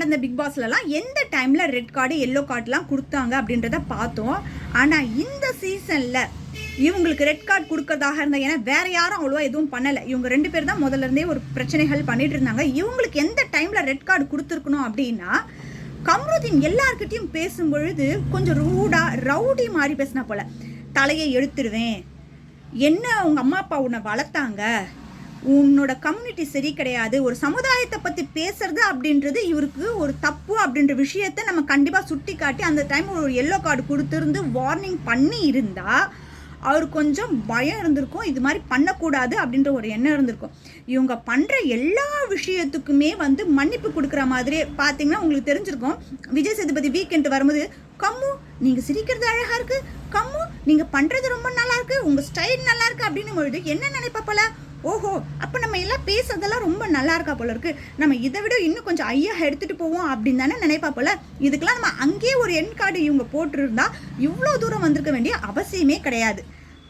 நடந்த பிக் பாஸ்லலாம் எந்த டைமில் ரெட் கார்டு எல்லோ கார்டுலாம் கொடுத்தாங்க அப்படின்றத பார்த்தோம். ஆனால் இந்த சீசனில் இவங்களுக்கு ரெட் கார்டு கொடுக்கறதாக இருந்தால், ஏன்னா வேற யாரும் அவ்வளோவா எதுவும் பண்ணலை. இவங்க 2 பேர் தான் முதல்ல இருந்தே ஒரு பிரச்சனைகள் பண்ணிட்டு இருந்தாங்க. இவங்களுக்கு எந்த டைமில் ரெட் கார்டு கொடுத்துருக்கணும் அப்படின்னா, கம்ருதீன் எல்லார்கிட்டையும் பேசும்பொழுது கொஞ்சம் ரவுடி மாதிரி பேசினா போல, தலையை எடுத்துடுவேன், என்ன உங்க அம்மா அப்பா உன்னை வளர்த்தாங்க, உன்னோட கம்யூனிட்டி சரி கிடையாது, ஒரு சமுதாயத்தை பற்றி பேசுறது அப்படின்றது இவருக்கு ஒரு தப்பு அப்படின்ற விஷயத்த நம்ம கண்டிப்பாக சுட்டி காட்டி அந்த டைம் ஒரு எல்லோ கார்டு கொடுத்துருந்து வார்னிங் பண்ணி இருந்தா அவர் கொஞ்சம் பயம் இருந்திருக்கும், இது மாதிரி பண்ணக்கூடாது அப்படின்ற ஒரு எண்ணம் இருந்திருக்கும். இவங்க பண்ணுற எல்லா விஷயத்துக்குமே மன்னிப்பு கொடுக்குற மாதிரியே பார்த்தீங்கன்னா உங்களுக்கு தெரிஞ்சிருக்கும். விஜய் சேதுபதி வீக்கெண்ட் வரும்போது, கம்மு நீங்கள் சிரிக்கிறது அழகாக இருக்குது, கம்மு நீங்கள் பண்ணுறது ரொம்ப நல்லா இருக்குது, உங்கள் ஸ்டைல் நல்லா இருக்குது அப்படின்னு பொழுது என்ன நினைப்பப்பல, ஓஹோ அப்போ நம்ம எல்லாம் பேசுறதெல்லாம் ரொம்ப நல்லா இருக்கா போல இருக்கு, நம்ம இதை விட இன்னும் கொஞ்சம் ஐயா எடுத்துகிட்டு போவோம் அப்படின்னு தானே நினைப்பா போல. இதுக்கெல்லாம் நம்ம அங்கேயே ஒரு எண் கார்டு இவங்க போட்டிருந்தா இவ்வளோ தூரம் வந்திருக்க வேண்டிய அவசியமே கிடையாது.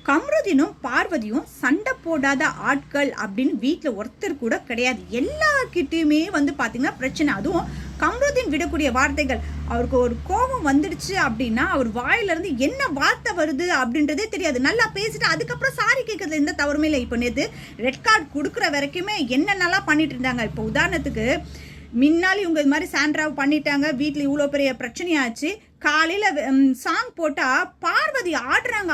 கம்ருதீனும் பார்வதியும் சண்டை போடாத ஆட்கள் அப்படின்னு வீட்டில் ஒருத்தர் கூட கிடையாது. எல்லார்கிட்டையுமே பார்த்தீங்கன்னா பிரச்சனை. அதுவும் கம்ருதீன் விடக்கூடிய வார்த்தைகள், அவருக்கு ஒரு கோபம் வந்துடுச்சு அப்படின்னா அவர் வாயிலிருந்து என்ன வார்த்தை வருது அப்படின்றதே தெரியாது. நல்லா பேசிட்டு அதுக்கப்புறம் சாரி கேட்கறதுல எந்த தவறுமே இல்லை. இப்போ நேற்று ரெட் கார்டு கொடுக்குற வரைக்குமே என்னென்னலாம் பண்ணிட்டு இருந்தாங்க. இப்போ உதாரணத்துக்கு முன்னாள் இவங்க இது மாதிரி சாண்ட்ராவ் பண்ணிட்டாங்க, வீட்டில் இவ்வளோ பெரிய பிரச்சனையாச்சு. காலையில் சாங் போட்டால் பார்வதி ஆடுறாங்க,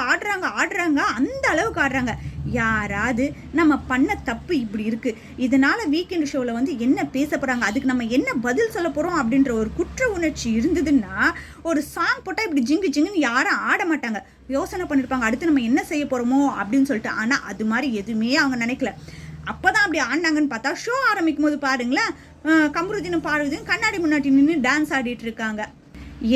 அந்த அளவுக்கு ஆடுறாங்க. யாராவது நம்ம பண்ண தப்பு இப்படி இருக்குது, இதனால் வீக்கெண்ட் ஷோவில் என்ன பேச போகிறாங்க, அதுக்கு நம்ம என்ன பதில் சொல்ல போகிறோம் அப்படின்ற ஒரு குற்ற உணர்ச்சி இருந்ததுன்னா ஒரு சாங் போட்டால் இப்படி ஜிங்குன்னு யாரும் ஆட மாட்டாங்க. யோசனை பண்ணியிருப்பாங்க அடுத்து நம்ம என்ன செய்ய போகிறோமோ அப்படின்னு சொல்லிட்டு. ஆனால் அது மாதிரி எதுவுமே அவங்க நினைக்கல. அப்போ தான் அப்படி ஆடினாங்கன்னு பார்த்தா ஷோ ஆரம்பிக்கும் போது பாருங்களேன், கம்ருதீனும் பார்வதியும் கண்ணாடி முன்னாடி நின்று டான்ஸ் ஆடிட்டு இருக்காங்க.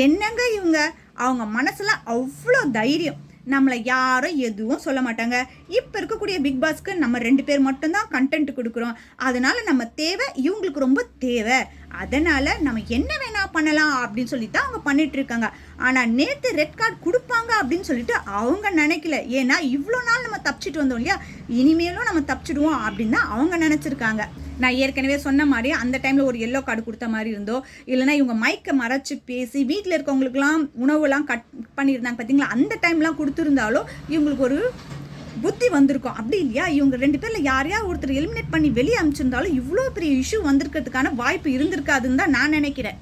என்னங்க இவங்க, அவங்க மனசுல அவ்வளோ தைரியம், நம்மளை யாரும் எதுவும் சொல்ல மாட்டாங்க. இப்போ இருக்கக்கூடிய பிக் பாஸ்க்கு நம்ம 2 பேர் மட்டும்தான் கண்டென்ட் கொடுக்குறோம், அதனால நம்ம தேவை இவங்களுக்கு ரொம்ப தேவை, அதனால நம்ம என்ன வேணா பண்ணலாம் அப்படின்னு சொல்லிட்டு அவங்க பண்ணிட்டு இருக்காங்க. ஆனால் நேற்று ரெட் கார்டு கொடுப்பாங்க அப்படின்னு சொல்லிட்டு அவங்க நினைக்கல. ஏன்னா இவ்வளோ நாள் நம்ம தப்பிச்சிட்டு வந்தோம் இல்லையா, இனிமேலும் நம்ம தப்பிச்சிடுவோம் அப்படின்னு தான் அவங்க நினச்சிருக்காங்க. நான் ஏற்கனவே சொன்ன மாதிரி அந்த டைமில் ஒரு எல்லோ கார்டு கொடுத்த மாதிரி இருந்தோ, இல்லைனா இவங்க மைக்கை மறைச்சி பேசி வீட்டில் இருக்கவங்களுக்குலாம் உணவுலாம் கட் பண்ணியிருந்தாங்க பார்த்தீங்களா, அந்த டைம்லாம் கொடுத்துருந்தாலோ இவங்களுக்கு ஒரு புத்தி வந்திருக்கும். அப்படி இல்லையா, இவங்க 2 பேரில் யாரையாவது ஒருத்தர் எலிமினேட் பண்ணி வெளியே அனுப்பிச்சிருந்தாலும் இவ்வளோ பெரிய இஷ்யூ வந்திருக்கிறதுக்கான வாய்ப்பு இருந்திருக்காதுன்னு தான் நான் நினைக்கிறேன்.